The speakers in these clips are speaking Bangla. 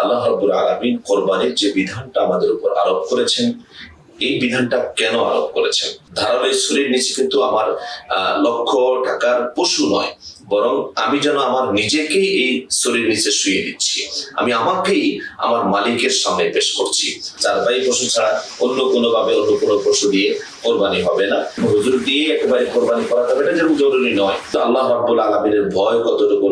আল্লাহ রাব্বুল আলামিন কোরবানির যে বিধানটা আমাদের উপর আরোপ করেছেন, এই বিধানটা কেন আরোপ করেছেন? ধারালো ছুরির নিচে কিন্তু আমার লক্ষ টাকার পশু নয়, বরং আমি যেন আমার নিজেকেই এই ছুরির নিচে শুয়ে দিচ্ছি, আমি আমাকেই আমার মালিকের সামনে পেশ করছি। চারপাই পশু ছাড়া অন্য কোনো ভাবে অন্য কোনো পশু দিয়ে কোরবানি হবে না, হুজুর দিয়ে একেবারে কোরবানি করা যাবে না, যেরকম জরুরি নয়। তো আল্লাহ রাব্বুল আলামিনের ভয় কতটুকু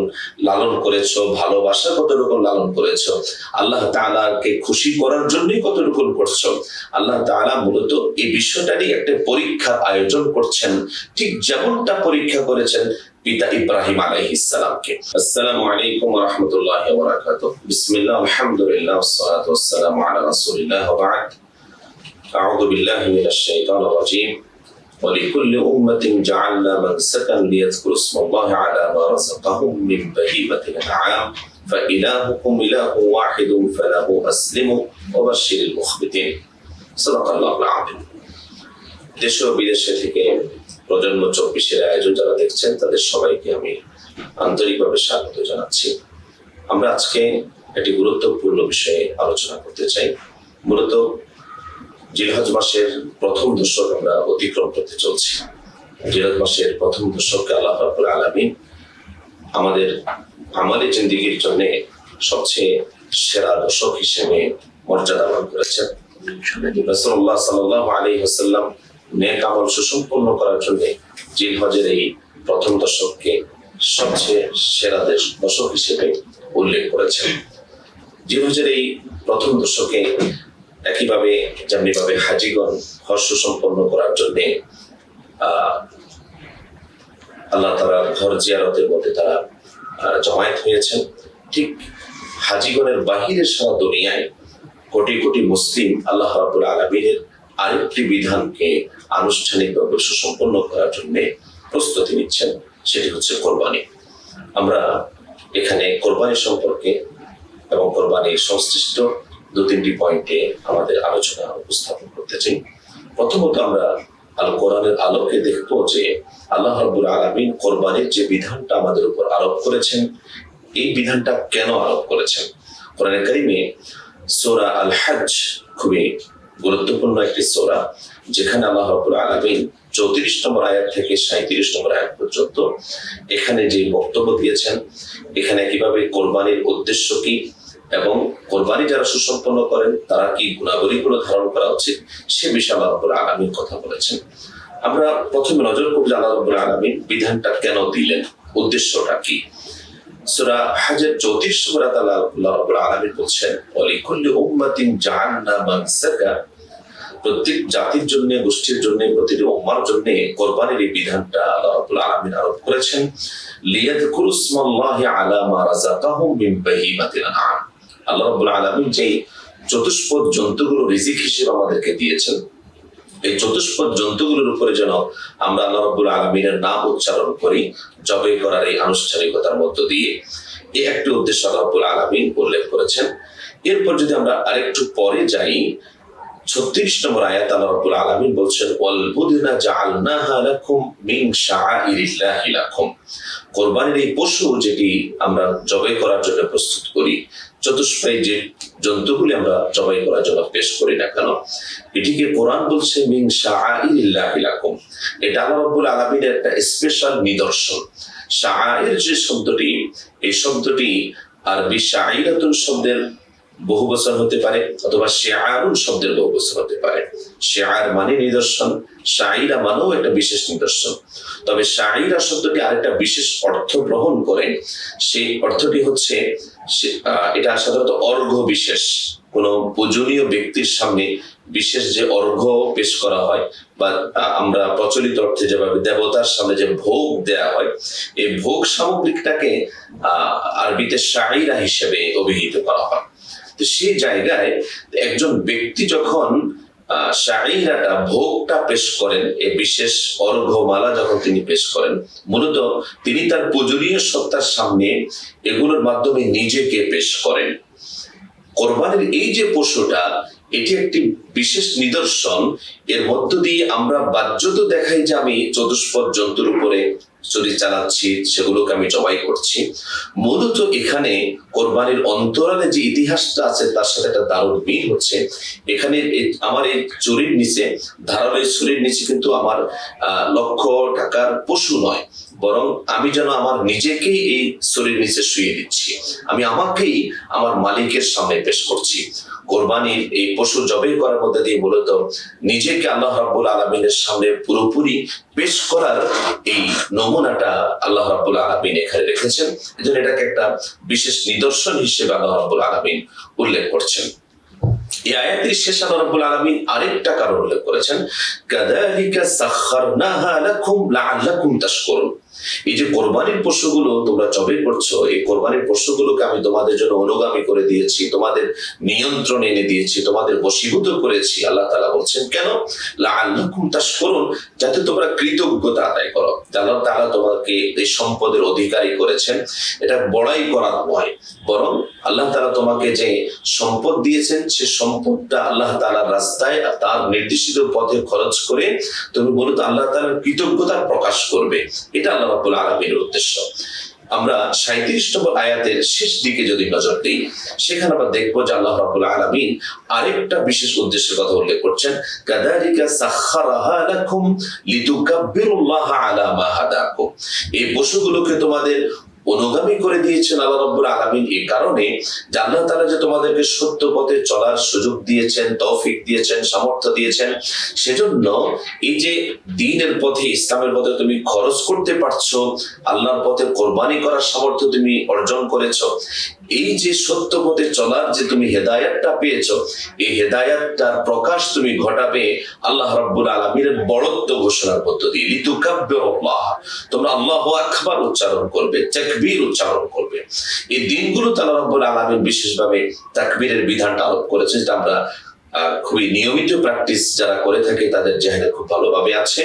লালন করেছো, ভালোবাসা কতটুকু লালন করেছো, আল্লাহ তাআলাকে খুশি করার জন্যই কতটুকু করছো, আল্লাহ তাআলা মূলত এই বিষয়টারই একটা পরীক্ষার আয়োজন করছেন, ঠিক যেমনটা পরীক্ষা করেছেন পিতা ইব্রাহিম আলাইহিস সালামকে। আসসালামু আলাইকুম ওয়া রাহমাতুল্লাহি ওয়া বারাকাতুহু। বিসমিল্লাহ, আলহামদুলিল্লাহ, ওয়াসসালাতু ওয়াসসালামু আলা রাসূলিল্লাহ ওয়া বা'দ। আউযু বিল্লাহি মিনাশ শাইতানির রাজীম। ولكل أمة جعلنا منسكا ليذكروا اسم الله على ما رزقهم من بهيمة الأنعام فإلهكم إله واحد فله أسلموا وبشر المخبتين। صدق الله العظيم। দেশ ও বিদেশে থেকে প্রজন্ম 24-এর আয়োজন যারা দেখছেন তাদের সবাইকে আমি আন্তরিকভাবে স্বাগত জানাচ্ছি। আমরা আজকে একটি গুরুত্বপূর্ণ বিষয়ে আলোচনা করতে চাই। মূলত জিলহজ মাসের প্রথম দশক আমরা অতিক্রম করতে চলছি। জিলহজ মাসের প্রথম দশককে আল্লাহ রাব্বুল আলামিন আমাদের আমাদের জিন্দেগির জন্য সবচেয়ে সেরা দশক হিসেবে মর্যাদা দান করেছেন। রাসূলুল্লাহ সাল্লাল্লাহু আলাইহি ওয়াসাল্লাম নেক আমল সুসম্পন্ন করার জন্য জিলহজের এই প্রথম দশককে সবচেয়ে সেরা দশক হিসেবে উল্লেখ করেছেন। জিলহজের এই প্রথম দশকে একইভাবে যেমনিভাবে হাজিগণ হজ সুসম্পন্ন করার জন্য আল্লাহ তাআলার ঘর জিয়ারতের মধ্যে তারা জমায়েত হয়েছেন, ঠিক হাজিগণের বাহিরে সারা দুনিয়ায় কোটি কোটি মুসলিম আল্লাহ রাব্বুল আলামিনের আরেকটি বিধানকে আনুষ্ঠানিকভাবে সুসম্পন্ন করার জন্য প্রস্তুতি নিচ্ছেন, সেটি হচ্ছে কোরবানি। আমরা এখানে কোরবানি সম্পর্কে এবং কোরবানির সংশ্লিষ্ট 2-3টি পয়েন্টে আমাদের আলোচনা উপস্থাপন করতে চাই। প্রথমত আমরা আল কোরআনের আলোকে দেখবো যে আল্লাহ রাব্বুল আলামিন কোরবানির যে বিধানটা আমাদের উপর আরোপ করেছেন, এই বিধানটা কেন আরোপ করেছেন। কোরআনে কারিমে সূরা আল হজ খুবই গুরুত্বপূর্ণ একটি সূরা, যেখানে আল্লাহ রাব্বুল আলামিন 34 নম্বর আয়াত থেকে 37 নম্বর আয়াত পর্যন্ত এখানে যে বক্তব্য দিয়েছেন, এখানে কিভাবে কোরবানির উদ্দেশ্য কি এবং কোরবানি যারা সুসম্পন্ন করেন তারা কি গুণাবলীগুলো ধারণ করা উচিত, সে বিষয়ে আল্লাহ রাব্বুল আলামিন কথা বলেছেন। আমরা প্রথমে নজর করব যে আল্লাহ রাব্বুল আলামিন বিধানটা কেন দিলেন, উদ্দেশ্যটা কি। সূরা হজের 34 নম্বর আয়াতে আল্লাহ রাব্বুল আলামিন বলছেন, ওয়ালিকুল্লি উম্মাতিন জাআলনা মানসাকা, প্রত্যেক জাতির জন্য, গোষ্ঠীর জন্য, প্রতিটি উম্মার জন্য কোরবানির এই বিধানটা আল্লাহ রাব্বুল আলামিন আরোপ করেছেন। লিয়াযকুরু ইসমাল্লাহি আলা মা রাযাকাহুম মিন বাহিমাতিল আনআম। আল্লাহ রাব্বুল আলামিন যে চতুষ্পদ জন্তুগুলো রিজিক হিসেবে আমাদেরকে দিয়েছেন, এই চতুষ্পদ জন্তুগুলোর উপরে যেন আমরা আল্লাহ রাব্বুল আলামিনের নাম উচ্চারণ করি জবাই করার এই আনুষ্ঠানিকতার মধ্য দিয়ে, এই একটি উদ্দেশ্য আল্লাহ রাব্বুল আলামিন উল্লেখ করেছেন। এরপর যদি আমরা আরেকটু পরে যাই, 36 নম্বর আয়াত আল্লাহ রাব্বুল আলামিন বলছেন, ওয়াল বুদনা জাআলনাহা লাকুম মিন শাআইরিল্লাহি লাকুম। কোরবানির এই পশু যেটি আমরা জবাই করার জন্য প্রস্তুত করি, চতুষ্পায়ী যে জন্তুগুলি আমরা জবাই করার জন্য পেশ করি না কেন, এটিকে কোরআন বলছে মিন শাআইরিল্লাহি লাকুম। এটা আল্লাহ রাব্বুল আলামিনের একটা স্পেশাল নিদর্শন। শাআইর যে শব্দটি, এই শব্দটি আরবি শাইরাতুন শব্দের বহু বচন হতে পারে অথবা শিআরুন শব্দের বহু বচন হতে পারে। শিআর মানে নিদর্শন, শাইরা মানেও একটা বিশেষ নিদর্শন। তবে শাইরা শব্দটি আরেকটা বিশেষ অর্থ গ্রহণ করে, সেই অর্থটি হচ্ছে এটা সাধারণত অর্ঘ্য বিশেষ, কোন পূজনীয় ব্যক্তির সামনে বিশেষ যে অর্ঘ্য পেশ করা হয়, বা আমরা প্রচলিত অর্থে যেভাবে দেবতার সামনে যে ভোগ দেয়া হয়, এই ভোগ সামগ্রিকটাকে আরবিতে শাইরা হিসেবে অভিহিত করা হয়। তো সেই জায়গায় একজন ব্যক্তি যখন শাইরাটা ভোগটা পেশ করেন, এই বিশেষ অর্ঘ্যমালা যখন তিনি পেশ করেন, মূলত তিনি তার পূজনীয় সত্তার সামনে এগুলোর মাধ্যমে নিজেকে পেশ করেন। কোরবানির এই যে পশুটা, এটি একটি বিশেষ নিদর্শন। এর মধ্য দিয়ে আমরা বাহ্যত দেখাই যে আমি চতুষ্পদ জন্তুর উপরে ছুরি চালাচ্ছি, সেগুলোকে আমি জবাই করছি। মূলত এখানে কোরবানির অন্তরালে যে ইতিহাসটা আছে তার সাথে একটা দারুণ মিল হচ্ছে। এখানে আমার এই ছুরির নিচে, ধারালো ছুরির নিচে কিন্তু আমার লক্ষ টাকার পশু নয়, বরং আমি যেন আমার নিজেকেই এই ছুরির নিচে শুয়ে দিচ্ছি, আমি আমাকেই আমার মালিকের সামনে পেশ করছি। কোরবানির এই পশু জবাই করার মধ্যে দিয়ে মূলত নিজেকে আল্লাহ রাব্বুল আলামিনের সামনে পুরোপুরি পেশ করার এই নমুনাটা আল্লাহ রাব্বুল আলামিন এখানে রেখেছেন। এজন্য এটাকে একটা বিশেষ নিদর্শন হিসেবে আল্লাহ রাব্বুল আলামিন উল্লেখ করছেন। এই আয়াতের শেষে আল্লাহ রাব্বুল আলামিন আরেকটা কারণ উল্লেখ করেছেন, কাযালিকা সাখখারনাহা লাকুম লাআল্লাকুম তাশকুরুন। এই যে কোরবানির পশুগুলো তোমরা জবাই করছো, এই কোরবানির পশুগুলোকে আমি তোমাদের জন্য অনুগামী করে দিয়েছি, তোমাদের নিয়ন্ত্রণে এনে দিয়েছি, তোমাদের বশীভূত করেছি। আল্লাহ তাআলা বলছেন কেন? লাআল্লাকুম তাশকুরুন, যাতে তোমরা কৃতজ্ঞতা আদায় করো। আল্লাহ তাআলা তোমাকে এই সম্পদের অধিকারী করেছেন, এটা বড়াই করা নয়, বরং আল্লাহ তাআলা তোমাকে যে সম্পদ দিয়েছেন সে সম্পদটা আল্লাহ তাআলার রাস্তায় তার নির্দেশিত পথে খরচ করে তুমি মূলত আল্লাহ তাআলার কৃতজ্ঞতার প্রকাশ করবে। এটা আল্লাহ রাব্বুল আলামিনের উদ্দেশ্য। আমরা 37 নম্বর আয়াতের শেষ দিকে যদি নজর দিই, সেখানে আমরা দেখবো যে আল্লাহ রাব্বুল আলামিন আরেকটা বিশেষ উদ্দেশ্যের কথা উল্লেখ করছেন, কাযালিকা সাখখারাহা লাকুম লিতুকাব্বিরুল্লাহা আলা মা হাদাকুম। এই পশুগুলোকে তোমাদের অনুগামী করে দিয়েছেন আল্লাহ রাব্বুল আলামিন এই কারণে যে আল্লাহ তাআলা যে তোমাদেরকে সত্য পথে চলার সুযোগ দিয়েছেন, তৌফিক দিয়েছেন, সামর্থ্য দিয়েছেন, সেজন্য এই যে দ্বীনের পথে, ইসলামের পথে তুমি খরচ করতে পারছো, আল্লাহর পথে কোরবানি করার সামর্থ্য তুমি অর্জন করেছো, এই যে সত্য পথে চলার যে তুমি হেদায়েতটা পেয়েছো, এই হেদায়েতটার প্রকাশ তুমি ঘটাবে আল্লাহ রাব্বুল আলামিনের বড়ত্ব ঘোষণার মধ্য দিয়ে। লিতুকাব্বিরুল্লাহ, তোমরা আল্লাহু আকবার উচ্চারণ করবে, তাকবীর উচ্চারণ করবে। এই দিনগুলোতে আল্লাহ রাব্বুল আলামিন বিশেষভাবে তাকবীরের বিধানটা আরোপ করেছেন, যেটা আমরা খুবই নিয়মিত প্র্যাকটিস যারা করে থাকে তাদের জেহেনে খুব ভালোভাবে আছে,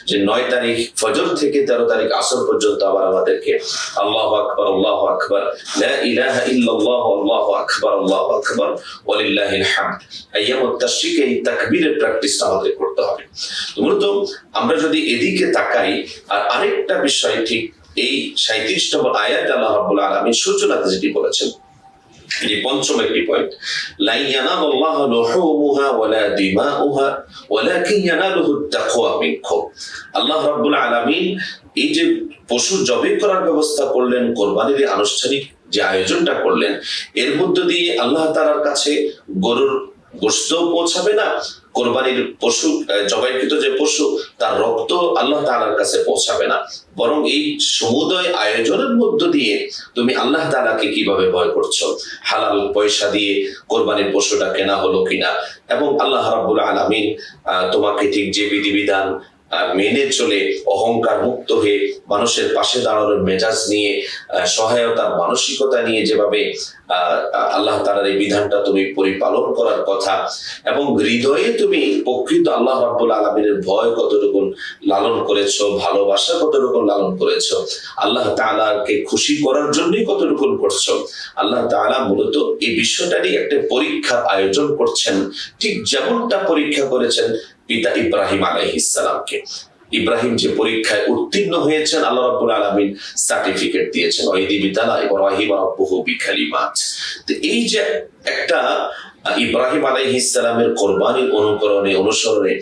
যে 9 তারিখ ফজর থেকে 13 তারিখ আসর পর্যন্ত আবার আমাদেরকে আল্লাহু আকবার, লা ইলাহা ইল্লাল্লাহ, আল্লাহু আকবার ওয়ালিল্লাহিল হামদ, আইয়ামুত তাশরিকে এই তাকবীরের প্র্যাকটিসটা আমাদের করতে হবে। তো মূলত আমরা যদি এদিকে তাকাই, আর আরেকটা বিষয় ঠিক এই 37 নম্বর আয়াতে আল্লাহ রাব্বুল আলামিন সূচনাতে যেটি বলেছেন, এই পঞ্চম একটি পয়েন্ট, লা ইয়ানালুল্লাহু লুহুমুহা ওয়ালা দিমাউহা ওয়ালাকিন ইয়ানালুহুত তাকওয়া মিনকুম। আল্লাহ রাব্বুল আলামিন এই যে পশু জবাই করার ব্যবস্থা করলেন, কোরবানির আনুষ্ঠানিক যে আয়োজনটা করলেন, এর মধ্য দিয়ে আল্লাহ তাআলার কাছে গরুর গোশত পৌঁছাবে না, কোরবানির পশু জবাইকৃত যে পশু তার রক্ত আল্লাহ তাআলার কাছে পৌঁছাবে না, বরং এই সমুদয় আয়োজনের মধ্য দিয়ে তুমি আল্লাহ তাআলাকে কিভাবে ভয় করছো, হালাল পয়সা দিয়ে কোরবানির পশুটা কেনা হলো কিনা, এবং আল্লাহ রাব্বুল আলামিন তোমাকে ঠিক যে বিধিবিধান মেনে চলে অহংকার মুক্ত হয়ে মানুষের পাশে দাঁড়ানোর মেজাজ নিয়ে, সহায়তার মানসিকতা নিয়ে যেভাবে আল্লাহ তাআলার এই বিধানটা তুমি পরিপালন করার কথা, এবং হৃদয়ে তুমি প্রকৃত আল্লাহ রাব্বুল আলামিনের ভয় কতটুকু লালন করেছো, ভালোবাসা কতটুকু লালন করেছো, আল্লাহ তাআলাকে খুশি করার জন্যই কতটুকু করছো, আল্লাহ তাআলা মূলত এই বিষয়টারই একটা পরীক্ষার আয়োজন করছেন, ঠিক যেমনটা পরীক্ষা করেছেন পিতা ইব্রাহিম আলাইহিস সালামকে। ইব্রাহিম যে পরীক্ষায় উত্তীর্ণ হয়েছেন, আল্লাহ রাব্বুল আলামিন সার্টিফিকেট দিয়েছেন, ওয়াইদি বিতালা ইব্রাহিম রাব্বুহু বিকালিমাত। তো এই যে একটা ইব্রাহিম আলাইহিস সালামের কোরবানির অনুকরণে, অনুসরণে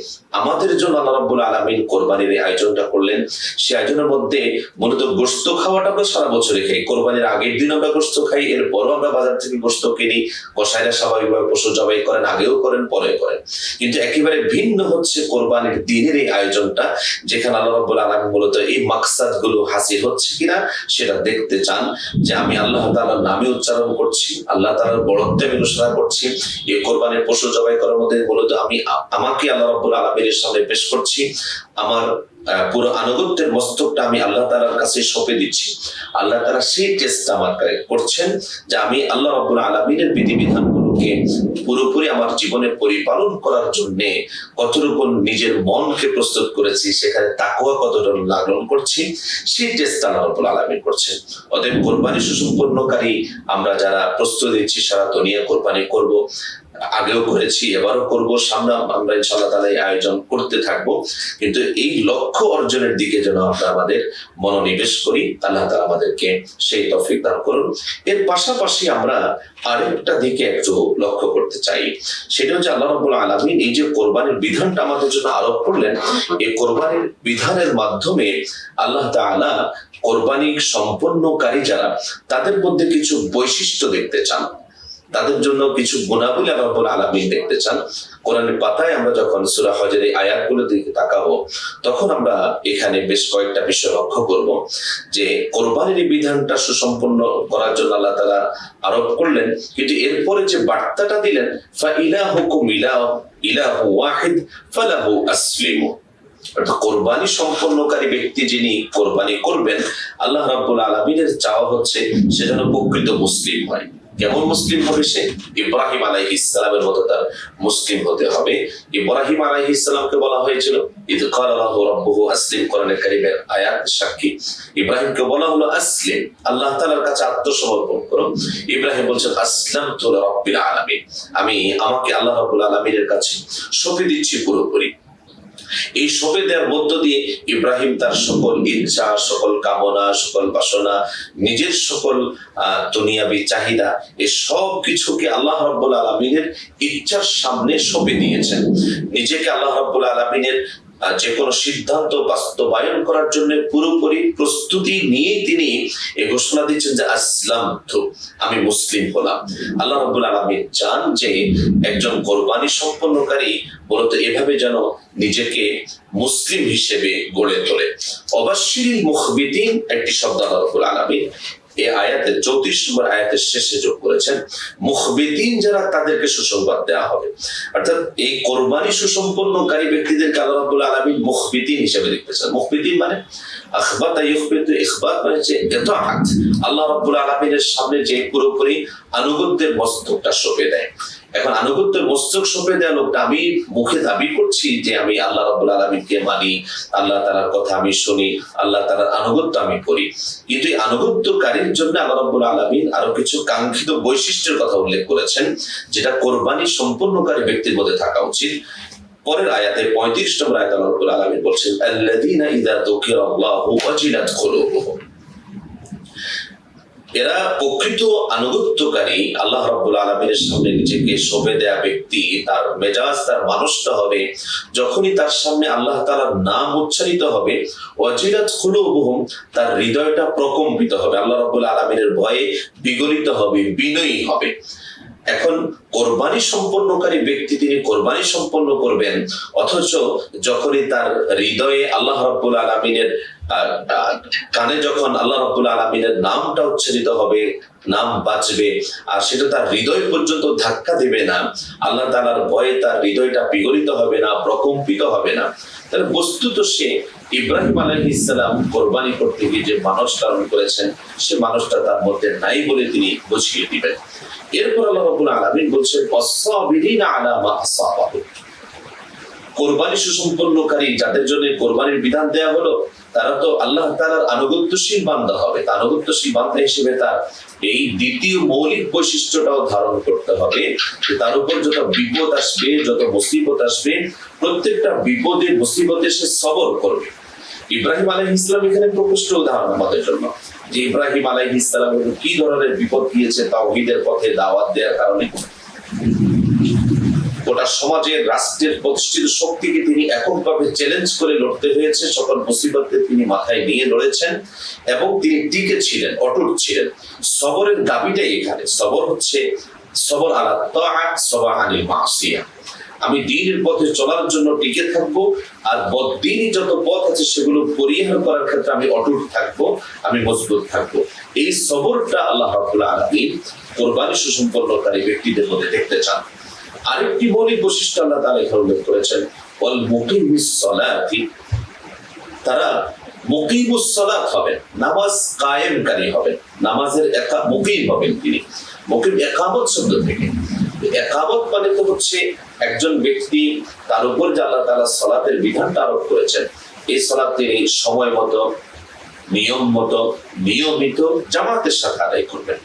আমাদের জন্য আল্লাহ রাব্বুল আলামিন কোরবানির এই আয়োজনটা করলেন। সেই আয়োজনের মধ্যে মূলত গোশত খাওয়াটা আমরা সারা বছরে খাই, কোরবানির আগের দিন আমরা গোশত খাই, এরপরও আমরা বাজার থেকে গোশত কিনি, কসাইরা স্বাভাবিকভাবে পশু জবাই করেন, আগেও করেন, পরে করেন। কিন্তু একেবারে ভিন্ন হচ্ছে কোরবানির দিনের এই আয়োজনটা, যেখানে আল্লাহ রাব্বুল আলামিন মূলত এই মাকসাদ গুলো হাসিল হচ্ছে কিনা সেটা দেখতে চান, যে আমি আল্লাহ তাআলার নামে উচ্চারণ করছি, আল্লাহ তাআলার বড়ত্বে আমি ঘোষণা করছি, এই কোরবানির পশু জবাই করার মধ্যে মূলত আমি আমাকে আল্লাহ রাব্বুল আলামিনের সামনে পেশ করছি, আমার পুরো আনুগত্যের মস্তকটা আমি আল্লাহ তাআলার কাছে সঁপে দিচ্ছি। আল্লাহ তাআলা সেই টেস্ট আমার করছেন যে আমি আল্লাহ রাব্বুল আলামিনের বিধিবিধানগুলোকে পুরোপুরি আমার জীবনে পরিপালন করার জন্য কতটুকু নিজের মনকে প্রস্তুত করেছি, সেখানে তাকওয়া কতটুকু লালন করছি, সেই টেস্ট আল্লাহ রাব্বুল আলামিন করছেন। অতএব কোরবানি সুসম্পন্নকারী আমরা যারা প্রস্তুত দিচ্ছি, সারা দুনিয়া কোরবানি করব, আগেও করেছি, এবারও করব, সামনে আমরা ইনশাআল্লাহ তাআলা এই আয়োজন করতে থাকবো। কিন্তু এই লক্ষ্য অর্জনের দিকে যেন আমরা আমাদের মনোনিবেশ করি, আল্লাহ তাআলা আমাদেরকে সেই তৌফিক দান করুন। এর পাশাপাশি আমরা আরেকটা দিকে একটু লক্ষ্য করতে চাই, সেটা হচ্ছে আল্লাহ রাব্বুল আলামিন এই যে কোরবানির বিধানটা আমাদের জন্য আরোপ করলেন, এই কোরবানির বিধানের মাধ্যমে আল্লাহ তাআলা কোরবানি সম্পন্নকারী যারা, তাদের মধ্যে কিছু বৈশিষ্ট্য দেখতে চান, তাদের জন্য কিছু গুণাবলী আল্লাহ রাব্বুল আলামিন দেখতে চান। কোরআনের পাতায় আমরা যখন সূরা হজের এই আয়াতগুলো দিকে তাকাবো, তখন আমরা এখানে বেশ কয়েকটা বিষয় লক্ষ্য করব যে কোরবানির বিধানটা সুসম্পন্ন করার জন্য আল্লাহ তাআলা আরোপ করলেন, কিন্তু এরপরে যে বার্তাটা দিলেন, ফা ইলাহুকুম ইলাহু ওয়াহিদ ফালাহু আসলিমু, অর্থাৎ কোরবানি সম্পন্নকারী ব্যক্তি যিনি কোরবানি করবেন, আল্লাহ রাব্বুল আলামিনের চাওয়া হচ্ছে সে যেন প্রকৃত মুসলিম হয়। কেমন মুসলিম হবে সে? ইব্রাহিম আলাইহিস সালামের মতো তার মুসলিম হতে হবে। ইব্রাহিম আলাইহিস সালামকে বলা হয়েছিল ইদ ক্বালা লাহু রাব্বুহু আসলিম, কোরআনে কারীমের আয়াত সাক্ষী। ইব্রাহিমকে বলা হলো আসলিম, আল্লাহ তাআলার কাছে আত্মসমর্পণ করো। ইব্রাহিম বলছেন আসলামতু লিরাব্বিল আলামিন, আমি আমাকে আল্লাহ রাব্বুল আলামিনের কাছে সঁপে দিচ্ছি পুরোপুরি। এই সঁপে দেওয়ার মধ্য দিয়ে ইব্রাহিম তার সকল ইচ্ছা, সকল কামনা, সকল বাসনা, নিজের সকল দুনিয়াবী চাহিদা, এই সব কিছুকে আল্লাহ রাব্বুল আলামিনের ইচ্ছার সামনে সঁপে দিয়েছেন। নিজেকে আল্লাহ রাব্বুল আলামিনের যে কোনো সিদ্ধান্ত বাস্তবায়ন করার জন্য পুরোপুরি প্রস্তুতি নিয়ে তিনি এই ঘোষণা দিচ্ছেন যে আসলামতু, আমি মুসলিম হলাম। আল্লাহ রাব্বুল আলামিন চান যে একজন কোরবানি সম্পন্নকারী মূলত এভাবে যেন নিজেকে মুসলিম হিসেবে গড়ে তোলে। অবাশশিরিল মুখবিতিন একটি শব্দ আল্লাহ রাব্বুল আলামিন এই আয়াতের 34 নম্বর আয়াতের শেষে যোগ করেছেন। মুখবিতিন যারা, তাদেরকে সুসংবাদ দেওয়া হবে। অর্থাৎ এই কোরবানি সুসম্পন্নকারী ব্যক্তিদেরকে আল্লাহ রাব্বুল আলামিন মুখবিতিন হিসেবে দেখতেছেন। মুখবিতিন মানে আখবাতা ইখবিতু, ইখবাত মানে যে ইতাআত, আল্লাহ রাব্বুল আলামিনের সামনে যে পুরোপুরি আনুগত্যের মস্তকটা সঁপে দেয়। এখন আনুগত্যের মস্তক সঁপে দেওয়া লোকটা, আমি মুখে দাবি করছি যে আমি আল্লাহ রাব্বুল আলামিনকে মানি, আল্লাহ তাআলার কথা আমি শুনি, আল্লাহ তাআলার আনুগত্য আমি করি, কিন্তু এই আনুগত্যকারীর জন্য আল্লাহ রাব্বুল আলামিন আরো কিছু কাঙ্ক্ষিত বৈশিষ্ট্যের কথা উল্লেখ করেছেন, যেটা কোরবানি সম্পন্নকারী ব্যক্তির মধ্যে থাকা উচিত। পরের আয়াতে 35 নম্বর আয়াতে আল্লাহ রাব্বুল আলামিন বলছেন আল্লাযীনা ইযা যুকিরাল্লাহু ওয়াজিলাত কুলুবুহুম, এরা প্রকৃত আনুগত্যকারী, আল্লাহ রাব্বুল আলামিনের সামনে নিজেকে সঁপে দেয়া ব্যক্তি, তার মেজাজ, তার মানুষটা হবে যখনই তার সামনে আল্লাহ তাআলার নাম উচ্চারিত হবে, ওয়াজিলাত কুলুবুহুম, তার হৃদয়টা প্রকম্পিত হবে, আল্লাহ রাব্বুল আলামিনের ভয়ে বিগলিত হবে, বিনয়ী হবে। এখন কোরবানি সম্পন্নকারী ব্যক্তি তিনি কোরবানি সম্পন্ন করবেন, অথচ যখনই তার হৃদয়ে আল্লাহ রাব্বুল আলামিনের কানে যখন আল্লাহ রাব্বুল আলামিনের নামটা উচ্চারিত হবে, নাম বাজবে, আর সেটা তার হৃদয় পর্যন্ত ধাক্কা দেবে না, আল্লাহ তাআলার ভয়ে তার হৃদয়টা বিগলিত হবে না, প্রকম্পিত হবে না, তাহলে বস্তুত সে ইব্রাহিম আলাইহিস সালাম কোরবানি করতে গিয়ে যে মানুষ ধারণ করেছেন, সে মানুষটা তার মধ্যে নাই বলে তিনি বুঝিয়ে দিবেন। এরপর আল্লাহ রাব্বুল আলামিন বলছেন ওয়াস-সাবিরিনা আলা মা আসাবাহুম, কোরবানি সুসম্পন্নকারী যাদের জন্য কোরবানির বিধান দেয়া হলো, তারা তো আল্লাহ তাআলার আনুগত্যশীল বান্দা হবে। তার আনুগত্যশীল বান্দা হিসেবে তার এই দ্বিতীয় মৌলিক বৈশিষ্ট্যটাও ধারণ করতে হবে যে তার উপর যত বিপদ আসবে, যত মুসিবত আসবে, প্রত্যেকটা বিপদে মুসিবতে সে সবর করবে। ইব্রাহিম আলাইহিস সালাম এখানে প্রকৃষ্ট উদাহরণ আমাদের জন্য, যে ইব্রাহিম আলাইহিস সালামের কি ধরনের বিপদ গিয়েছে তাওহীদের পথে দাওয়াত দেওয়ার কারণে। গোটা সমাজের, রাষ্ট্রের প্রতিষ্ঠিত শক্তিকে তিনি এককভাবে চ্যালেঞ্জ করে লড়তে হয়েছে, সকল মুসিবতকে তিনি মাথায় নিয়ে লড়েছেন এবং তিনি টিকে ছিলেন, অটুট ছিলেন। সবরের দাবিটাই এখানে, সবর হচ্ছে সবর আলা তাআত, সবর আনিল মাসিয়া। আমি দ্বীনের পথে চলার জন্য টিকে থাকবো, আর বদ্দীনী যত পথ আছে সেগুলো পরিহার করার ক্ষেত্রে আমি অটুট থাকবো, আমি মজবুত থাকবো। এই সবরটা আল্লাহ রাব্বুল আলামিন কোরবানি সুসম্পন্নকারী ব্যক্তিদের মধ্যে দেখতে চান। আরেকটি মৌলিক বৈশিষ্ট্য আল্লাহ তাআলা এখানে উল্লেখ করেছেন, ওয়াল মুকিমিস সালাতি, তারা মুকিমুস সালাত হবেন, নামাজ কায়েমকারী হবেন, নামাজের মুকিম হবেন তিনি। মুকিম ইকামত শব্দ থেকে, ইকামত মানে তো হচ্ছে একজন ব্যক্তি, তার উপর যে আল্লাহ তাআলা সালাতের বিধানটা আরোপ করেছেন, এই সালাত তিনি সময় মতো, নিয়ম মতো, নিয়মিত জামাতের সাথে আদায় করবেন।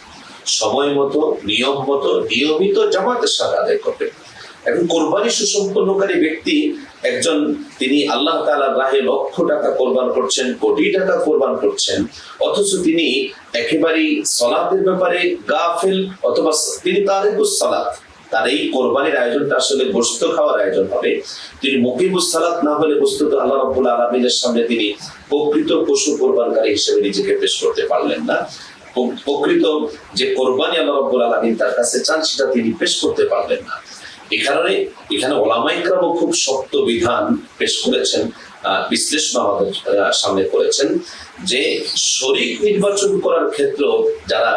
সময় মতো, নিয়ম মতো, নিয়মিত জামাতের সাথে আদায় করবে। এখন কোরবানি সুসম্পন্নকারী ব্যক্তি একজন, তিনি আল্লাহ তাআলার রাহে লক্ষ টাকা কোরবান করছেন, কোটি টাকা কোরবান করছেন, অথচ তিনি একেবারেই সালাতের ব্যাপারে গাফিল, অথবা তিনি তারিকুস সালাত, তার এই কোরবানির আয়োজনটা আসলে গোশত খাওয়ার আয়োজন হবে, তিনি মুকিমুস সালাত না হলে বস্তুত আল্লাহ রাব্বুল আলামিনের সামনে তিনি প্রকৃত পশু কোরবানকারী হিসেবে নিজেকে পেশ করতে পারলেন না। প্রকৃত যে কোরবানি আল্লাহ রাব্বুল আলামিন তার কাছে চান সেটা তিনি পেশ করতে পারলেন না। এখানে ওলামায়ে কেরাম খুব শক্ত বিধান পেশ করেছেন, বিশ্লেষণ আমাদের সামনে করেছেন যে শরীক নির্বাচন করার ক্ষেত্রে যারা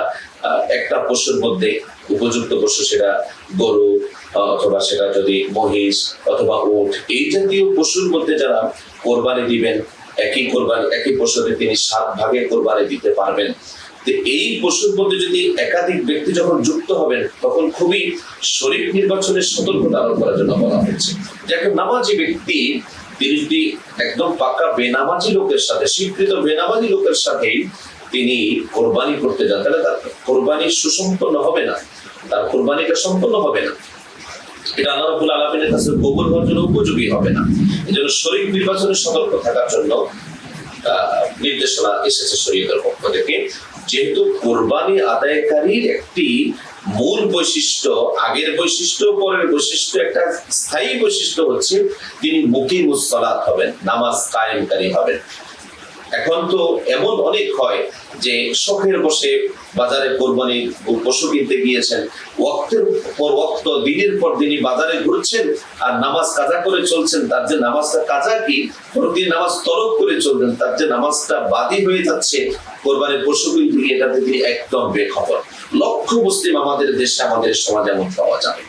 একটা পশুর মধ্যে উপযুক্ত পশু, সেটা গরু অথবা সেটা যদি মহিষ অথবা উট, এই জাতীয় পশুর মধ্যে যারা কোরবানি দিবেন, একই পশুতে তিনি 7 ভাগে কোরবানি দিতে পারবেন। এই পশুর মধ্যে যদি একাধিক ব্যক্তি যখন যুক্ত হবেন, তখন খুবই শরীক নির্বাচনের সতর্কতা আরোপ করার জন্য বলা হয়েছে। যে একজন নামাজি ব্যক্তি, তিনি যদি একদম পাকা বেনামাজি লোকের সাথে, স্বীকৃত বেনামাজি লোকের সাথে তিনি কোরবানি করতে যান, তাহলে তার কোরবানি সুসম্পন্ন হবে না, তার কোরবানিটা সম্পন্ন হবে না, এটা আল্লাহ রাব্বুল আলামিনের কাছে কবুল হওয়ার জন্য উপযোগী হবে না। এজন্য শরীক নির্বাচনে সতর্ক থাকার জন্য নির্দেশনা এসেছে শরীয়তের পক্ষ থেকে। যেহেতু কোরবানি আদায়কারীর একটি মূল বৈশিষ্ট্য, আগের বৈশিষ্ট্য পরের বৈশিষ্ট্য, একটা স্থায়ী বৈশিষ্ট্য হচ্ছে তিনি মুকিমুস সালাত হবেন, নামাজ কায়েমকারী হবেন। এখন তো এমন অনেক হয় যে শখের বসে বাজারে কোরবানি পশু কিনতে গিয়েছেন, ওয়াক্তের পর ওয়াক্ত, দিনের পর দিনই বাজারে ঘুরছেন আর নামাজ কাজা করে চলছেন, তার যে নামাজটা কাজা কি, প্রতিদিন নামাজ তরক করে চলবেন, তার যে নামাজটা বাদী হয়ে যাচ্ছে কোরবানির পশু কিনতে গিয়ে, এটাতে তিনি একদম বেখবর। লক্ষ মুসলিম আমাদের দেশে, আমাদের সমাজে এমন পাওয়া যাবে।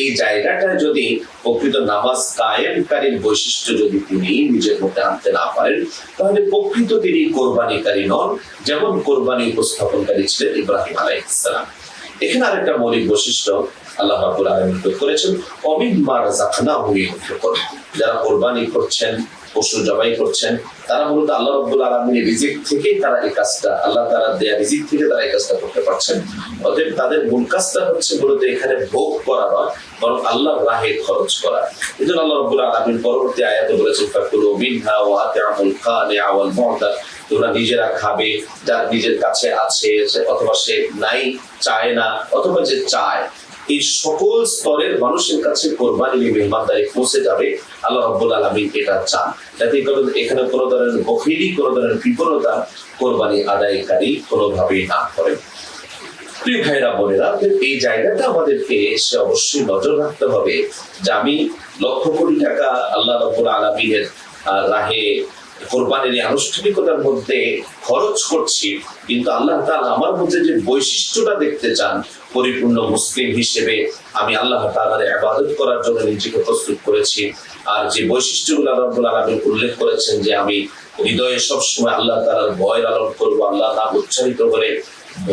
এই জায়গাটা যদি প্রকৃত নামাজ কায়েমকারীর বৈশিষ্ট্য যদি তিনি নিজের মধ্যে আনতে না পারেন, তাহলে প্রকৃত তিনি কোরবানিকারী নন, যেমন কোরবানি উপস্থাপনকারী ছিলেন ইব্রাহিম আলাইহিস সালাম। এখানে আরেকটা মৌলিক বৈশিষ্ট্য আল্লাহ রাব্বুল আলামিন করেছেন, অমিম্মা রাযাকনাহুম ইউনফিকুন। যারা কোরবানি করছেন, পশু জবাই করছেন, তারা মূলত আল্লাহ রাব্বুল আলামিনের রিজিক থেকেই তারা এই কাজটা, আল্লাহ তাআলা দেয়া রিজিক থেকে তারা এই কাজটা করতে পারছেন। অতএব তাদের মূল কাজটা হচ্ছে মূলত এখানে ভোগ করা নয়, বরং আল্লাহর রাহে খরচ করা। এজন্য আল্লাহ রাব্বুল আলামিন পরবর্তী আয়াতে বলেছেন, ফাকুলু মিনহা ওয়া আতি'মুল কানি'a ওয়াল মু'তার। তোমরা নিজেরা খাবে, যার নিজের কাছে আছে অথবা সে নাই, চায় না, অথবা যে চায়, এই সকল স্তরের মানুষের কাছে কোরবানির মেহমানদারি পৌঁছে যাবে। আল্লাহ রাব্বুল আলামিন এটা চান, যাতে এখানে কোনো ধরনের বখিলি, কোনো ধরনের বিপন্নতা কোরবানি আদায়কারী কোনোভাবেই না করে। প্রিয় ভাইরা বোনেরা, এই জায়গাটা আমাদেরকে এসে অবশ্যই নজর রাখতে হবে যে আমি লক্ষ কোটি টাকা আল্লাহ রাব্বুল আলামিনের রাহে কোরবানির আনুষ্ঠানিকতার মধ্যে খরচ করছি, কিন্তু আল্লাহ তাআলা আমার মধ্যে যে বৈশিষ্ট্যটা দেখতে চান, পরিপূর্ণ মুসলিম হিসেবে আমি আল্লাহ তাআলার ইবাদত করার জন্য নিজেকে প্রস্তুত করেছি। আর যে বৈশিষ্ট্যগুলো আল্লাহ রাব্বুল আলামিন উল্লেখ করেছেন যে আমি হৃদয়ে সবসময় আল্লাহ তাআলার ভয় লালন করবো, আল্লাহ নাম উচ্চারিত করে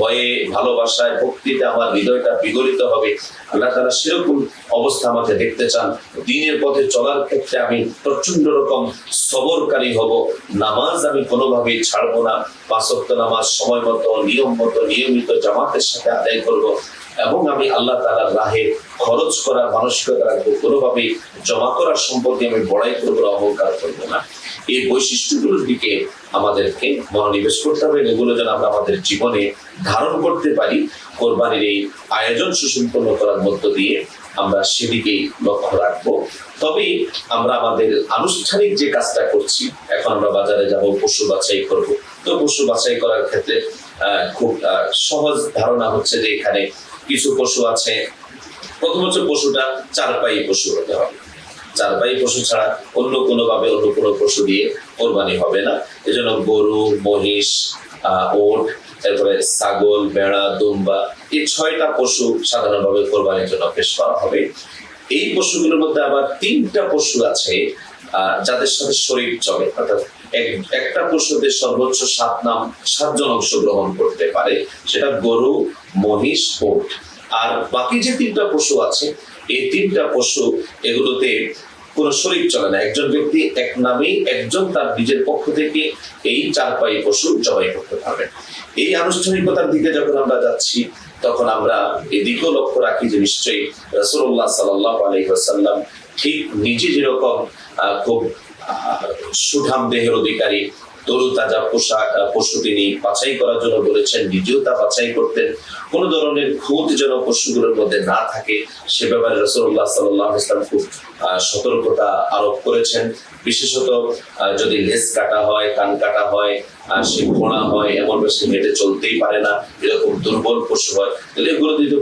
ভয়ে, ভালোবাসায়, ভক্তিতে আমার হৃদয়টা বিগলিত হবে, আল্লাহ তাআলা সেরকম অবস্থা আমাকে দেখতে চান। দ্বীনের পথে চলার ক্ষেত্রে আমি প্রচন্ড রকম সবরকারী হব, নামাজ আমি কোনোভাবেই ছাড়বো না, 5 ওয়াক্ত নামাজ সময় মতো, নিয়ম মতো, নিয়মিত জামাতের সাথে আদায় করব, এবং আমি আল্লাহ তাআলার রাহে খরচ করার মানসিকতা রাখবো, কোনোভাবেই জমা করার সম্পর্কে আমি বড়াই করবো, অহংকার করবো না। এই বৈশিষ্ট্যগুলোর দিকে আমাদেরকে মনোনিবেশ করতে হবে, এগুলো যেন আমরা আমাদের জীবনে ধারণ করতে পারি। কোরবানির এই আয়োজন সুসম্পন্ন করার মধ্য দিয়ে আমরা সেদিকেই লক্ষ্য রাখবো। তবেই আমরা আমাদের আনুষ্ঠানিক যে কাজটা করছি, এখন আমরা বাজারে যাব, পশু বাছাই করব, তো পশু বাছাই করার ক্ষেত্রে খুব সহজ ধারণা হচ্ছে যে এখানে কিছু পশু আছে। প্রথম হচ্ছে পশুটা 4 পায়ে পশু হতে হবে, 4 পায়ে পশু ছাড়া অন্য কোনো পশু দিয়ে কোরবানি হবে না। এজন্য গরু, মহিষ, ওট, তারপরে ছাগল, ভেড়া, দুম্বা, এই 6টা পশু সাধারণভাবে কোরবানির জন্য পেশ করা হবে। এই পশুগুলোর মধ্যে আবার 3টা পশু আছে যাদের সাথে শরীক চলে, অর্থাৎ একটা পশুতে সর্বোচ্চ 7 জন অংশগ্রহণ করতে পারে, সেটা গরু, মহিষ, ওট। আর বাকি যে 3টা পশু আছে, এই 3টা পশু এগুলোতে কোনো শরীক চলে না। একজন ব্যক্তি এক নামেই একজন তার নিজের পক্ষ থেকে এই 4 পায়ে পশু জবাই করতে পারবে। এই আনুষ্ঠানিকতার দিকে যখন আমরা যাচ্ছি, তখন আমরা এদিকেও লক্ষ্য রাখি যে নিশ্চয়ই রাসূলুল্লাহ সাল্লাল্লাহু আলাইহি ওয়াসাল্লাম ঠিক নিজে যেরকম খুব সুঠাম দেহের অধিকারী, তরুতাজা পোশাক পশু তিনি বাছাই করার জন্য বলেছেন, নিজেও তা বাছাই করতেন, কোন ধরনের খুঁত যেন পশুগুলোর মধ্যে না থাকে সে ব্যাপারে রাসূলুল্লাহ সাল্লাল্লাহু আলাইহি ওয়াসাল্লাম খুব সতর্কতা আরোপ করেছেন। বিশেষত যদি লেজ কাটা হয়, কান কাটা হয়, সে ঘোড়া হয়, এমন বেশি হেঁটে চলতেই পারে না, এরকম দুর্বল পশু হয়, তাহলে এগুলো দিয়ে তো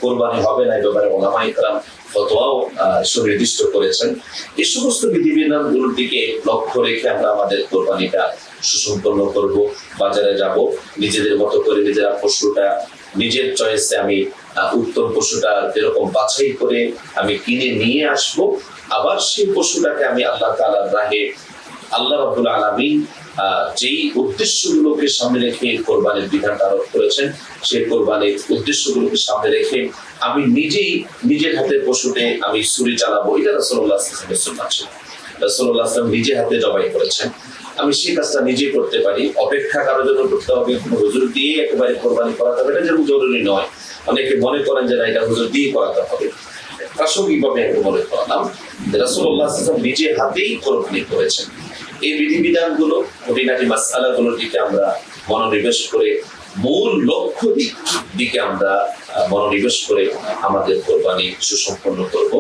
কোরবানি হবে না। এই ব্যাপারে ওলামায়ে কেরাম ফতোয়াও সুনির্দিষ্ট করেছেন। এই সমস্ত বিধিবিধানগুলোর দিকে লক্ষ্য রেখে আমরা আমাদের কোরবানিটা সুসম্পন্ন করব। বাজারে যাব, নিজেদের মতো করে নিজেরা পশুটা নিজের চয়েসে আমি উত্তম পশুটা যেরকম বাছাই করে আমি কিনে নিয়ে আসব, আবার সেই পশুটাকে আমি আল্লাহ তাআলার রাহে আল্লাহ রাব্বুল আলামিন যেই উদ্দেশ্যগুলোকে সামনে রেখে কোরবানির বিধানটা আরোপ করেছেন, সেই কোরবানির উদ্দেশ্যগুলোকে সামনে রেখে আমি নিজেই নিজের হাতে পশুতে আমি ছুরি চালাবো, এটা রাসূলুল্লাহ সাল্লাল্লাহু আলাইহি ওয়াসাল্লাম ছিল। রাসূলুল্লাহ সাল্লাল্লাহু আলাইহি ওয়াসাল্লাম নিজে হাতে জবাই করেছেন, আমি সেই কাজটা নিজে করতে পারি। অপেক্ষা কারোর জন্য করতে হবে, কোনো হুজুর দিয়ে একেবারে কোরবানি করাতে হবে, এটা যেন জরুরি নয়। অনেকে মনে করেন যে না, এটা হুজুর দিয়ে করাতে হবে। প্রাসঙ্গিকভাবে আমি মনে করলাম রাসূলুল্লাহ সাল্লাল্লাহু আলাইহি ওয়াসাল্লাম নিজে হাতেই কোরবানি করেছেন। এই বিধিবিধানগুলো, খুঁটিনাটি মাসআলাগুলোর দিকে আমরা মনোনিবেশ করে, মূল লক্ষ্য দিকে আমরা মনোনিবেশ করে আমাদের কোরবানি সুসম্পন্ন করব।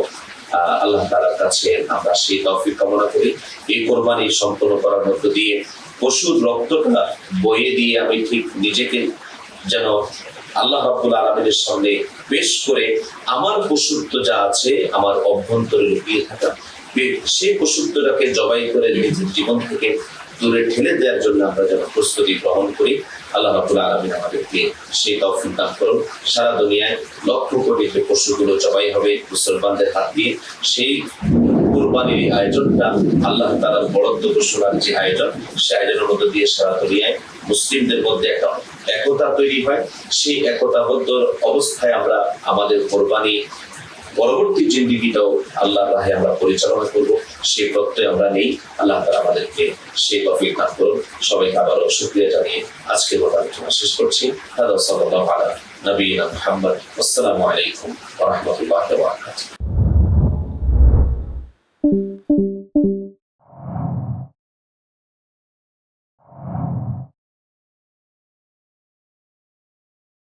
আল্লাহ তাআলার কাছে আমরা সেই তৌফিক কামনা করি। এই কোরবানি সম্পন্ন করার মধ্য দিয়ে পশুর রক্তটা বয়ে দিয়ে আমি ঠিক নিজেকে যেন আল্লাহ রাব্বুল আলামিনের সামনে পেশ করে আমার পশুত্ব যা আছে আমার অভ্যন্তরে লুকিয়ে থাকা, সেই পশুত্বটাকে জবাই করে নিজের জীবন থেকে দূরে ঠেলে দেওয়ার জন্য আমরা যেন প্রস্তুতি গ্রহণ করি। আল্লাহ রাব্বুল আলামিন আমাদেরকে সেই তৌফিক দান করুন। সারা দুনিয়ায় লক্ষ কোটি যে পশুগুলো জবাই হবে মুসলমানদের হাত দিয়ে, সেই কুরবানির আয়োজনটা আল্লাহ তাআলার বরাদ্দ ঘোষণার যে আয়োজন, সেই আয়োজনের মধ্য দিয়ে সারা দুনিয়ায় মুসলিমদের মধ্যে একটা একতা তৈরি হয়। সেই একতাবদ্ধ অবস্থায় আমরা আমাদের কোরবানি পরবর্তী জিন্দেগিটাও আল্লাহর রাহে আমরা পরিচালনা করব, সেই প্রত্যয় আমরা নেই। আল্লাহ তাআলা আমাদেরকে সেই তৌফিক দান করুন। সবাইকে আবারও শুকরিয়া জানিয়ে আজকের মতো আলোচনা শেষ করছি। সাল্লাল্লাহু আলা নবিয়িনা মুহাম্মদ। আসসালামু আলাইকুম ওয়া রাহমাতুল্লাহি ওয়া বারাকাতুহু।